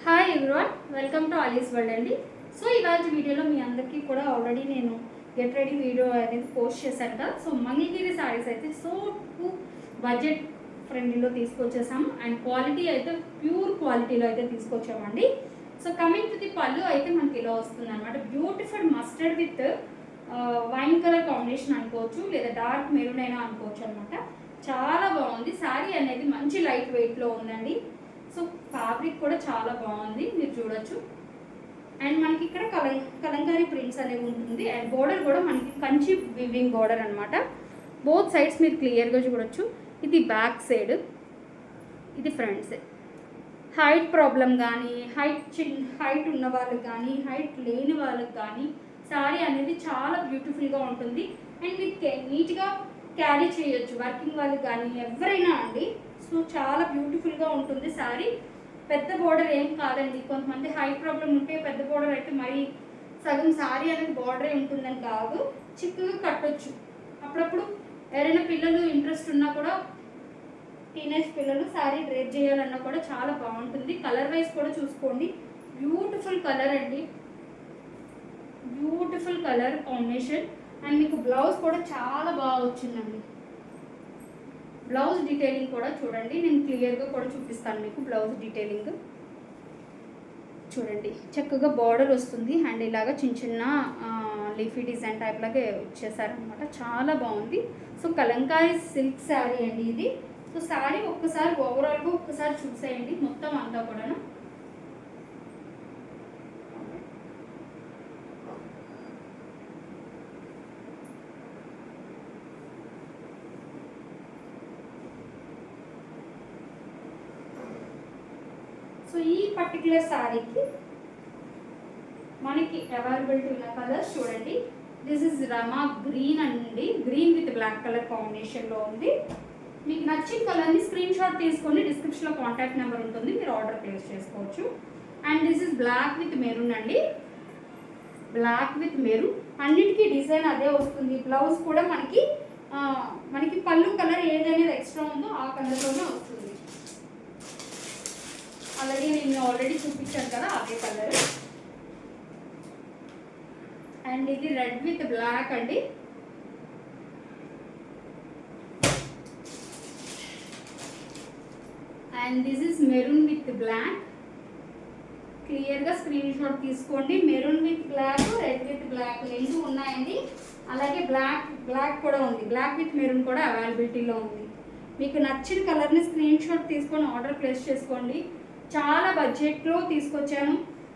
Hi everyone, welcome to Ali's world అండి. So ఈరోజు వీడియోలో మీ అందరికీ కూడా ఆల్రెడీ నేను గెట్ రెడీ వీడియో అనేది పోస్ట్ చేశాను కదా. సో మంగళగిరి శారీస్ అయితే బడ్జెట్ ఫ్రెండ్లీలో తీసుకొచ్చేసాము అండ్ క్వాలిటీ అయితే ప్యూర్ క్వాలిటీలో అయితే తీసుకొచ్చామండి. So coming to the pallu అయితే మనకి ఇలా వస్తుంది అనమాట. Beautiful mustard with wine colour combination అనుకోవచ్చు, లేదా డార్క్ మెరూన్ అయినా అనుకోవచ్చు అనమాట. చాలా బాగుంది. శారీ అనేది మంచి లైట్ వెయిట్లో ఉందండి. సో ఫ్యాబ్రిక్ కూడా చాలా బాగుంది, మీరు చూడొచ్చు. అండ్ మనకి ఇక్కడ కలంకారీ ప్రింట్స్ అనేవి ఉంటుంది. అండ్ బోర్డర్ కూడా మనకి కంచి వివింగ్ బోర్డర్ అనమాట. బోత్ సైడ్స్ మీరు క్లియర్గా చూడొచ్చు. ఇది బ్యాక్ సైడ్, ఇది ఫ్రంట్ సైడ్. హైట్ ప్రాబ్లం కానీ, హైట్ ఉన్న వాళ్ళకి కానీ, హైట్ లేని వాళ్ళకి కానీ శారీ అనేది చాలా బ్యూటిఫుల్గా ఉంటుంది. అండ్ విత్ నీట్గా క్యారీ చేయొచ్చు వర్కింగ్ వాళ్ళకి కానీ ఎవరైనా అండి. సో చాలా బ్యూటిఫుల్గా ఉంటుంది శారీ. పెద్ద బోర్డర్ ఏం కాదండి. కొంతమంది హైట్ ప్రాబ్లం ఉంటే పెద్ద బోర్డర్ అయితే మరి సగం శారీ అనేది బోర్డరే ఉంటుందని కాదు, చిక్కుగా కట్టొచ్చు. అప్పుడప్పుడు ఎవరైనా పిల్లలు ఇంట్రెస్ట్ ఉన్నా కూడా, టీనేజ్ పిల్లలు శారీ డ్రేప్ చేయాలన్నా కూడా చాలా బాగుంటుంది. కలర్ వైజ్ కూడా చూసుకోండి, బ్యూటిఫుల్ కలర్ అండి, బ్యూటిఫుల్ కలర్ కాంబినేషన్. అండ్ మీకు బ్లౌజ్ కూడా చాలా బాగా వచ్చిందండి. బ్లౌజ్ డీటెయిలింగ్ కూడా చూడండి, నేను క్లియర్గా కూడా చూపిస్తాను మీకు. బ్లౌజ్ డీటెయిలింగ్ చూడండి, చక్కగా బార్డర్ వస్తుంది. అండ్ ఇలాగా చిన్న చిన్న లీఫీ డిజైన్ టైప్ లాగా వచ్చేసారనమాట. చాలా బాగుంది. సో కలంకారీ సిల్క్ శారీ అండి ఇది. సో శారీ ఒక్కసారి ఓవరాల్గా ఒక్కసారి చూసేయండి మొత్తం అంతా కూడా. సో ఈ పర్టికులర్ శారీకి మనకి అవైలబిలిటీ ఉన్న కలర్స్ చూడండి. దిస్ ఇస్ రమా గ్రీన్ అండి, గ్రీన్ విత్ బ్లాక్ కలర్ కాంబినేషన్లో ఉంది. మీకు నచ్చిన కలర్ని స్క్రీన్ షాట్ తీసుకొని డిస్క్రిప్షన్లో కాంటాక్ట్ నెంబర్ ఉంటుంది, మీరు ఆర్డర్ ప్లేస్ చేసుకోవచ్చు. And this is black with maroon అండి, బ్లాక్ విత్ మెరూన్. అన్నిటికీ డిజైన్ అదే వస్తుంది. బ్లౌజ్ కూడా మనకి పళ్ళు కలర్ ఏదైనా ఎక్స్ట్రా ఉందో ఆ కలర్లోనే వస్తుంది. అలాగే నేను ఆల్రెడీ చూపించాను కదా అదే కలర్. అండ్ ఇది రెడ్ విత్ బ్లాక్ అండి. And this is maroon with black. క్లియర్గా స్క్రీన్ షాట్ తీసుకోండి. Maroon with black, red with black రెండు ఉన్నాయండి. అలాగే బ్లాక్ కూడా ఉంది. బ్లాక్ విత్ మెరూన్ కూడా అవైలబిలిటీలో ఉంది. మీకు నచ్చిన కలర్ని స్క్రీన్ షాట్ తీసుకొని ఆర్డర్ ప్లేస్ చేసుకోండి. చాలా బడ్జెట్లో తీసుకొచ్చాను.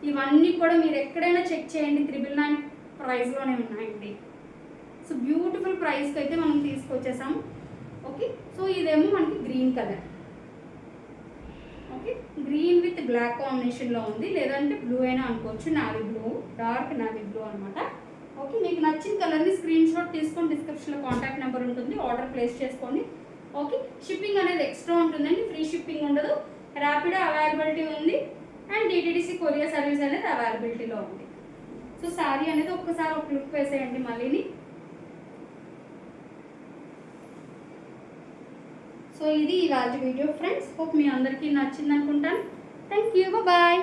ఇవన్నీ కూడా మీరు ఎక్కడైనా చెక్ చేయండి, 999 ప్రైస్లోనే ఉన్నాయండి. సో బ్యూటిఫుల్ ప్రైస్కి అయితే మనం తీసుకొచ్చేసాము. ఓకే, సో ఇదేమో మనకి green colour. Okay, green with black కాంబినేషన్లో ఉంది, లేదంటే బ్లూ అయినా అనుకోవచ్చు. Navy blue, dark navy blue అనమాట. ఓకే, మీకు నచ్చిన కలర్ని స్క్రీన్ షాట్ తీసుకొని డిస్క్రిప్షన్లో కాంటాక్ట్ నెంబర్ ఉంటుంది, ఆర్డర్ ప్లేస్ చేసుకోండి. ఓకే, షిప్పింగ్ అనేది ఎక్స్ట్రా ఉంటుందండి, ఫ్రీ షిప్పింగ్ ఉండదు. ర్యాపిడో అవైలబిలిటీ ఉంది అండ్ డిటిడిసి కొరియర్ సర్వీస్ అనేది అవైలబిలిటీలో ఉంది. సో శారీ అనేది ఒక్కసారి ఒక లుక్ వేసేయండి మళ్ళీని. సో ఇది ఈరోజు వీడియో ఫ్రెండ్స్. హోప్ మీ అందరికీ నచ్చింది అనుకుంటాను. Thank you, bye.